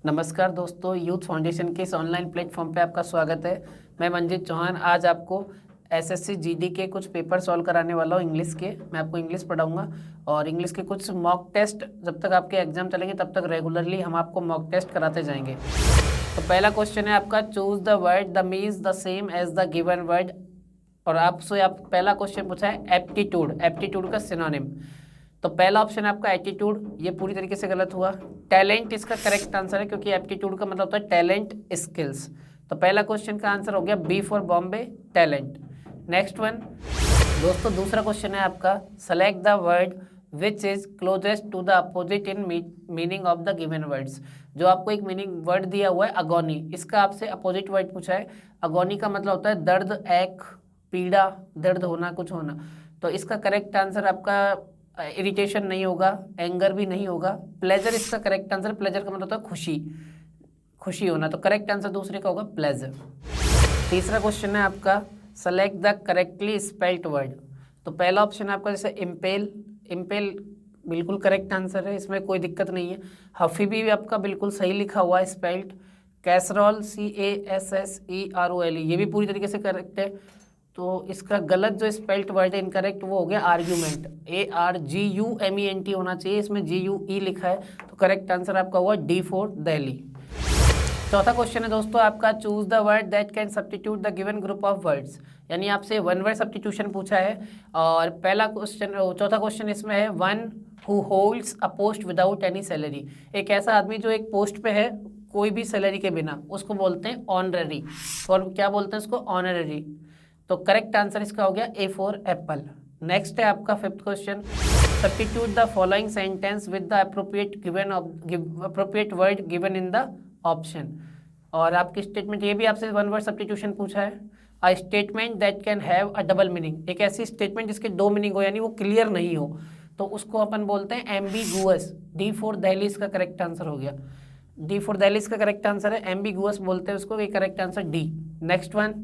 नमस्कार दोस्तों, youth foundation के इस ऑनलाइन प्लेटफॉर्म पे आपका स्वागत है। मैं मंजित चौहान आज आपको एसएससी जीडी के कुछ पेपर सॉल्व कराने वाला हूँ इंग्लिश के। मैं आपको इंग्लिश पढ़ाऊंगा और इंग्लिश के कुछ मॉक टेस्ट जब तक आपके एग्जाम चलेंगे तब तक रेगुलरली हम आपको मॉक टेस्ट कराते जाएंगे। तो पहला क्वेश्चन है आपका, choose the word the means the same as the given word. और आपसे आप पहला क्वेश्चन पूछा है एप्टीट्यूड, एप्टीट्यूड का सिनोनिम। तो पहला ऑप्शन है आपका एटीट्यूड, ये पूरी तरीके से गलत हुआ। टैलेंट इसका करेक्ट आंसर है क्योंकि एप्टीट्यूड का मतलब होता है टैलेंट, स्किल्स। तो पहला क्वेश्चन का आंसर हो गया B for Bombay, talent. Next one दोस्तों, दूसरा क्वेश्चन है आपका, select the word which is closest to the opposite in meaning of the given words. जो आपको एक मीनिंग वर्ड दिया हुआ है अगोनी, इसका आपसे अपोजिट वर्ड पूछा है। अगोनी का मतलब होता है दर्द, एक, पीड़ा, दर्द होना, कुछ होना। तो इसका करेक्ट आंसर आपका इरिटेशन नहीं होगा, एंगर भी नहीं होगा। प्लेजर इसका करेक्ट आंसर, प्लेजर का मतलब होता है खुशी, खुशी होना। तो करेक्ट आंसर दूसरे का होगा प्लेजर। तीसरा क्वेश्चन है आपका, select the correctly spelled word. तो पहला ऑप्शन है आपका जैसे इम्पेल, इम्पेल बिल्कुल करेक्ट आंसर है, इसमें कोई दिक्कत नहीं है। हफी भी आपका बिल्कुल सही लिखा हुआ है स्पेल्ड। कैसरोल, CASSEROL, ये भी पूरी तरीके से करेक्ट है। तो इसका गलत जो स्पेल्ट वर्ड है इनकरेक्ट, वो हो गया आर्ग्यूमेंट, ARGUMENT होना चाहिए, इसमें GUE लिखा है। तो करेक्ट आंसर आपका हुआ D फॉर दिल्ली। चौथा क्वेश्चन है दोस्तों आपका, choose the word that can substitute the given group of words. यानी आपसे वन वर्ड सब्स्टिट्यूशन पूछा है। और पहला क्वेश्चन, चौथा क्वेश्चन इसमें है, one who holds a post without any salary. एक ऐसा आदमी जो एक पोस्ट पे है कोई भी सैलरी के बिना, उसको बोलते हैं ऑनररी। और क्या बोलते हैं उसको? ऑनररी। तो करेक्ट आंसर इसका हो गया A फॉर एप्पल। नेक्स्ट है आपका fifth question, substitute the following sentence with the appropriate word given in the option. और आपकी स्टेटमेंट, ये भी आपसे वन वर्ड सब्स्टिट्यूशन पूछा है। A statement that can have a double meaning, एक ऐसी स्टेटमेंट जिसके दो मीनिंग हो, यानी वो क्लियर नहीं हो, तो उसको अपन बोलते हैं एम्बिगुअस। D फॉर दिल्ली इसका करेक्ट आंसर हो गया। D फॉर दिल्ली इसका करेक्ट आंसर है, एम्बिगुअस बोलते हैं उसको, ये correct answer D। Next one,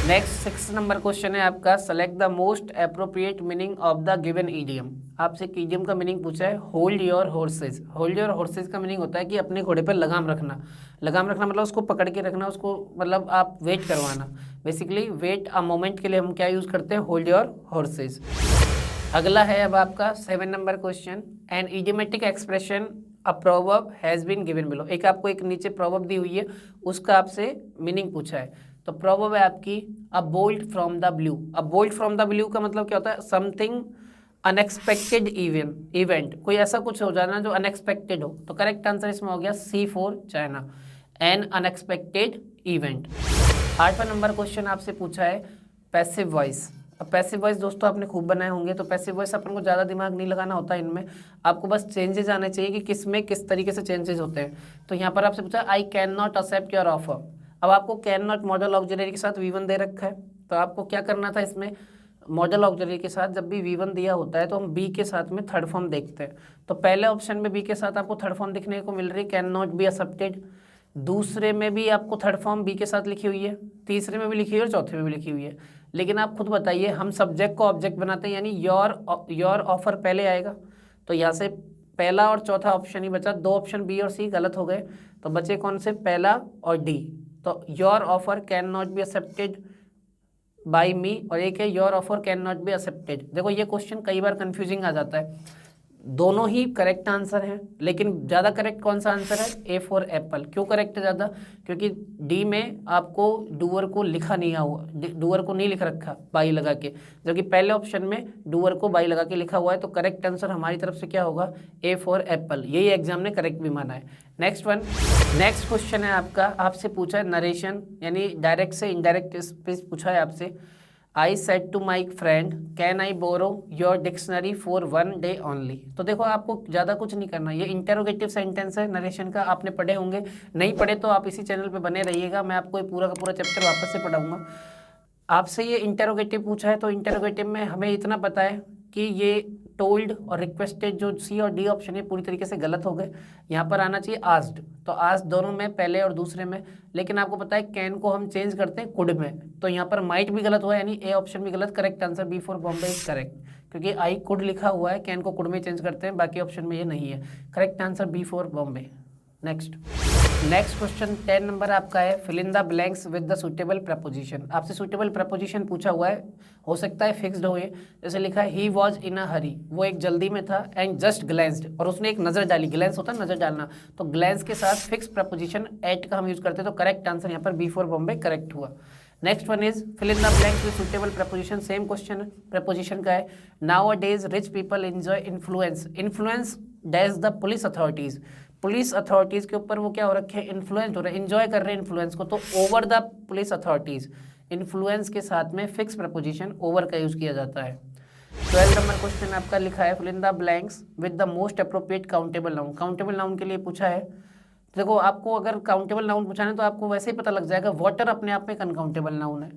next 6 number question है आपका, select the most appropriate meaning of the given idiom. आपसे एक ईडियम का मीनिंग पूछा है, hold your horse's. Hold your horse's का मीनिंग होता है कि अपने घोड़े पर लगाम रखना। लगाम रखना मतलब उसको पकड़ के रखना, उसको मतलब आप वेट करवाना। बेसिकली वेट अ मोमेंट के लिए हम क्या यूज़ करते हैं? Hold your horses. अगला है अब आपका 7 number question, an idiomatic expression a proverb has been given below. एक आपको एक नीचे प्रोवर्ब दी हुई है, उसका आपसे मीनिंग पूछा है। तो प्रोवर्ब है आपकी, अ bolt from the blue. A bolt from the blue का मतलब क्या होता है? समथिंग अनएक्सपेक्टेड इवेंट, कोई ऐसा कुछ हो जाना जो अनएक्सपेक्टेड हो। तो करेक्ट आंसर इसमें हो गया C for China, an unexpected event. 8वां नंबर क्वेश्चन आपसे पूछा है पैसिव वॉइस। अब पैसिव वॉइस दोस्तों आपने खूब बनाए होंगे, तो पैसिव वॉइस अपन को ज़्यादा दिमाग नहीं लगाना होता इनमें, आपको बस चेंजेस आने चाहिए कि किस में किस तरीके से चेंजेस होते हैं। तो यहाँ पर आपसे पूछा, I can not accept your offer. अब आपको कैन नॉट मॉडल ऑक्सिलरी के साथ V1 दे रखा है, तो आपको क्या करना था इसमें? मॉडल ऑक्सिलरी के साथ जब भी V1 दिया होता है तो हम B के साथ में थर्ड फॉर्म देखते हैं। तो पहले ऑप्शन में B के साथ आपको थर्ड फॉर्म दिखने को मिल रही है, कैन नॉट बी एक्सेप्टेड। दूसरे में भी आपको थर्ड फॉर्म B के साथ लिखी हुई है, तीसरे में भी लिखी हुई है और चौथे में भी लिखी हुई है। लेकिन आप खुद बताइए, हम सब्जेक्ट को ऑब्जेक्ट बनाते हैं, यानी योर ऑफर पहले आएगा। तो यहाँ से पहला और चौथा ऑप्शन ही बचा, दो ऑप्शन B और C गलत हो गए, तो बचे कौन से? पहला और D। तो your offer can not be accepted by me, और एक है your offer can not be accepted. देखो ये क्वेश्चन कई बार कंफ्यूजिंग आ जाता है, दोनों ही करेक्ट आंसर हैं, लेकिन ज़्यादा करेक्ट कौन सा आंसर है? A for Apple. क्यों करेक्ट है ज़्यादा? क्योंकि D में आपको डूअर को लिखा नहीं हुआ, डूअर को नहीं लिख रखा बाई लगा के, जबकि पहले ऑप्शन में डूअर को बाई लगा के लिखा हुआ है। तो करेक्ट आंसर हमारी तरफ से क्या होगा? A for Apple. यही एग्जाम ने करेक्ट भी माना है। नेक्स्ट वन, नेक्स्ट क्वेश्चन है आपका, आपसे पूछा है नरेशन, यानी डायरेक्ट से इनडायरेक्ट स्पीच पूछा है आपसे। I said to my friend, can I borrow your dictionary for 1 day only. तो देखो आपको ज़्यादा कुछ नहीं करना, ये इंटेरोगेटिव सेंटेंस है नरेशन का, आपने पढ़े होंगे, नहीं पढ़े तो आप इसी चैनल पे बने रहिएगा, मैं आपको ये पूरा का पूरा चैप्टर वापस से पढ़ाऊंगा। आपसे ये इंटेरोगेटिव पूछा है, तो इंटेरोगेटिव में हमें इतना पता है कि ये टोल्ड और रिक्वेस्टेड जो C और D ऑप्शन है पूरी तरीके से गलत हो गए। यहाँ पर आना चाहिए आस्क्ड, तो आस्क्ड दोनों में, पहले और दूसरे में। लेकिन आपको पता है कैन को हम चेंज करते हैं कुड में, तो यहाँ पर माइट भी गलत हुआ, यानी A ऑप्शन भी गलत। Correct answer B for Bombay is correct, क्योंकि आई कुड लिखा हुआ है, कैन को कुड में चेंज करते हैं, बाकी ऑप्शन में ये नहीं है। Correct answer B for Bombay. Next next question 10 number आपका है, fill in the blanks with the suitable preposition. आपसे सुटेबल प्रपोजिशन पूछा हुआ है, हो सकता है फिक्स्ड हो ये। जैसे लिखा है ही वॉज इन अ हरी, वो एक जल्दी में था, एंड जस्ट ग्लैंस्ड, और उसने एक नजर डाली, ग्लैंस होता है नजर डालना, तो ग्लैंस के साथ फिक्स प्रपोजिशन एट का हम यूज करते हैं, तो करेक्ट आंसर यहाँ पर बी फॉर बॉम्बे करेक्ट हुआ। Next one is fill in the blanks with suitable preposition, same question preposition का है। Nowadays rich people enjoy influence, influence dash the police authorities, police authorities के ऊपर वो क्या हो रखे हैं, इन्फ्लुएंस हो रहे हैं, एंजॉय कर रहे हैं इन्फ्लुएंस को, तो over the police authorities, influence के साथ में फिक्स प्रपोजिशन ओवर का यूज किया जाता है। 12 नंबर क्वेश्चन आपका लिखा है, fill in the blanks with the most appropriate countable noun, countable noun के लिए पूछा है। देखो आपको अगर काउंटेबल नाउन पूछा है तो आपको वैसे ही पता लग जाएगा, वाटर अपने आप में एक अनकाउंटेबल नाउन है,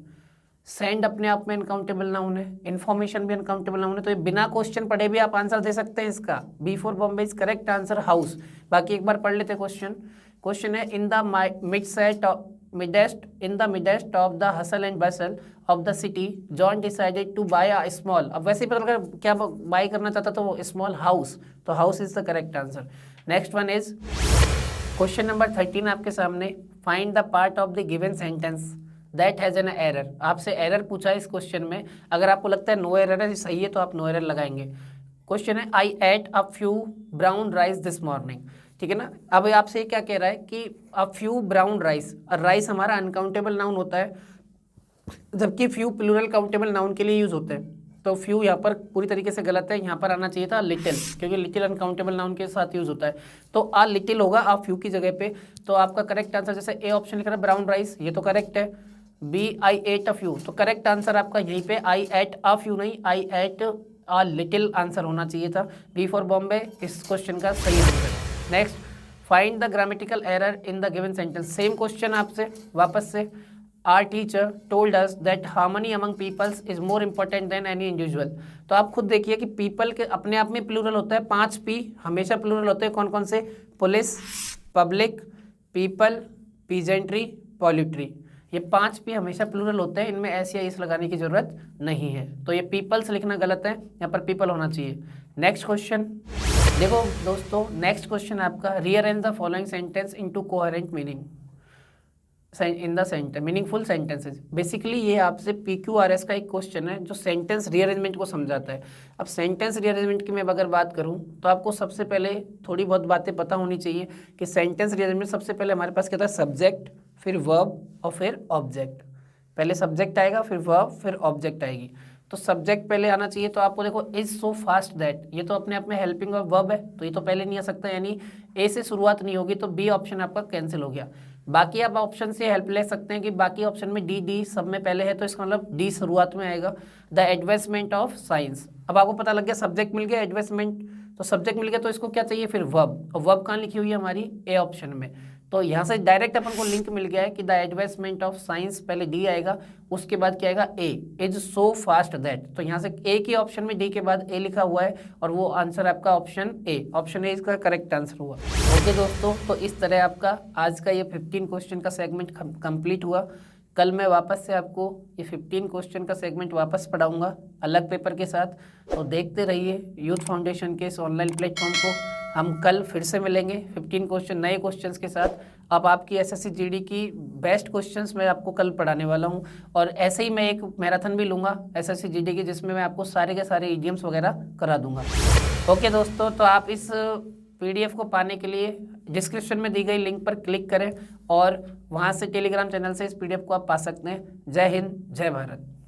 सेंड अपने आप में अनकाउंटेबल नाउन है, इन्फॉर्मेशन भी अनकाउंटेबल नाउन है, तो ये बिना क्वेश्चन पढ़े भी आप आंसर दे सकते हैं इसका। B for Bombay is correct answer house. बाकी एक बार पढ़ लेते क्वेश्चन। क्वेश्चन है in the midst of the hustle and bustle of the city John decided to buy a small, अब वैसे ही पता लगा क्या बाय करना चाहता, तो वो स्मॉल हाउस, तो house is the correct answer. Next one is question number 13 आपके सामने, find the part of the given sentence that has an error. आपसे एरर पूछा है इस क्वेश्चन में, अगर आपको लगता है नो एरर है, सही है, तो आप नो एरर लगाएंगे। क्वेश्चन है I ate a few brown rice this morning, ठीक है ना। अब आपसे क्या कह रहा है कि अ फ्यू ब्राउन राइस, राइस हमारा अनकाउंटेबल नाउन होता है, जबकि फ्यू प्लूरल काउंटेबल नाउन के लिए यूज होते हैं, तो फ्यू यहाँ पर पूरी तरीके से गलत है, यहाँ पर आना चाहिए था लिटिल, क्योंकि लिटिल अनकाउंटेबल नाउन के साथ यूज होता है, तो आ लिटिल होगा आ फ्यू की जगह पे। तो आपका करेक्ट आंसर, जैसे ए ऑप्शन लिख रहा है ब्राउन राइस, ये तो करेक्ट है। B I ate a few, तो करेक्ट आंसर आपका यहीं पे आई एट अ फ्यू नहीं, I ate a little answer होना चाहिए था। बी फॉर बॉम्बे इस क्वेश्चन का सही answer. Next, find the grammatical error in the given sentence, same question आपसे वापस से। Our teacher told us that harmony among peoples is more important than any individual, तो आप खुद देखिए कि पीपल के अपने आप में प्लूरल होता है, 5 पी हमेशा प्लूरल होते हैं, कौन कौन से, पुलिस, पब्लिक, पीपल, पीजेंट्री, पॉलिट्री, ये 5 पी हमेशा प्लूरल होते हैं, इनमें ऐसी या इस लगाने की जरूरत नहीं है, तो ये पीपल्स लिखना गलत है, यहाँ पर पीपल होना चाहिए। नेक्स्ट क्वेश्चन देखो दोस्तों, नेक्स्ट क्वेश्चन आपका, rearrange the following sentence into coherent meaning in the sentence, meaningful sentences. Basically ये आपसे PQRS का एक क्वेश्चन है जो सेंटेंस रीअरेंजमेंट को समझाता है। अब सेंटेंस रीअरेंजमेंट की मैं अगर बात करूं तो आपको सबसे पहले थोड़ी बहुत बातें पता होनी चाहिए कि सेंटेंस रीअरेंजमेंट सबसे पहले हमारे पास क्या था, सब्जेक्ट, फिर वर्ब और फिर ऑब्जेक्ट। पहले सब्जेक्ट आएगा, फिर वर्ब, फिर ऑब्जेक्ट आएगी। तो सब्जेक्ट पहले आना चाहिए, तो आपको देखो इज सो फास्ट दैट, ये तो अपने आप में हेल्पिंग ऑफ वर्ब है, तो ये तो पहले नहीं आ सकता, यानी ए से शुरुआत नहीं होगी, तो बी ऑप्शन आपका कैंसिल हो गया। बाकी आप ऑप्शन से हेल्प ले सकते हैं कि बाकी ऑप्शन में डी सब में पहले है, तो इसका मतलब डी शुरुआत में आएगा। द एडवर्टाइजमेंट ऑफ साइंस, अब आपको पता लग गया सब्जेक्ट मिल गया, एडवर्टाइजमेंट, तो सब्जेक्ट मिल गया, तो इसको क्या चाहिए फिर वर्ब, और वर्ब कहाँ लिखी हुई है हमारी ए ऑप्शन में, तो यहाँ से डायरेक्ट अपन को लिंक मिल गया है कि द एडवर्टाइजमेंट ऑफ साइंस पहले डी आएगा, उसके बाद क्या आएगा ए, इज सो फास्ट दैट, तो यहाँ से ए के ऑप्शन में डी के बाद ए लिखा हुआ है, और वो आंसर आपका ऑप्शन ए इसका करेक्ट आंसर हुआ। ओके दोस्तों, तो इस तरह आपका आज का ये 15 क्वेश्चन का सेगमेंट कंप्लीट हुआ। कल मैं वापस से आपको ये 15 क्वेश्चन का सेगमेंट वापस पढ़ाऊंगा अलग पेपर के साथ, तो देखते रहिए यूथ फाउंडेशन के इस ऑनलाइन प्लेटफॉर्म को। हम कल फिर से मिलेंगे 15 क्वेश्चन नए क्वेश्चंस के साथ। अब आपकी SSC GD की बेस्ट क्वेश्चंस मैं आपको कल पढ़ाने वाला हूं, और ऐसे ही मैं एक मैराथन भी लूँगा SSC GD की, जिसमें मैं आपको सारे के सारे इडियम्स वगैरह करा दूंगा। ओके दोस्तों, तो आप इस PDF को पाने के लिए डिस्क्रिप्शन में दी गई लिंक पर क्लिक करें, और वहाँ से टेलीग्राम चैनल से इस PDF को आप पा सकते हैं। जय हिंद, जय भारत।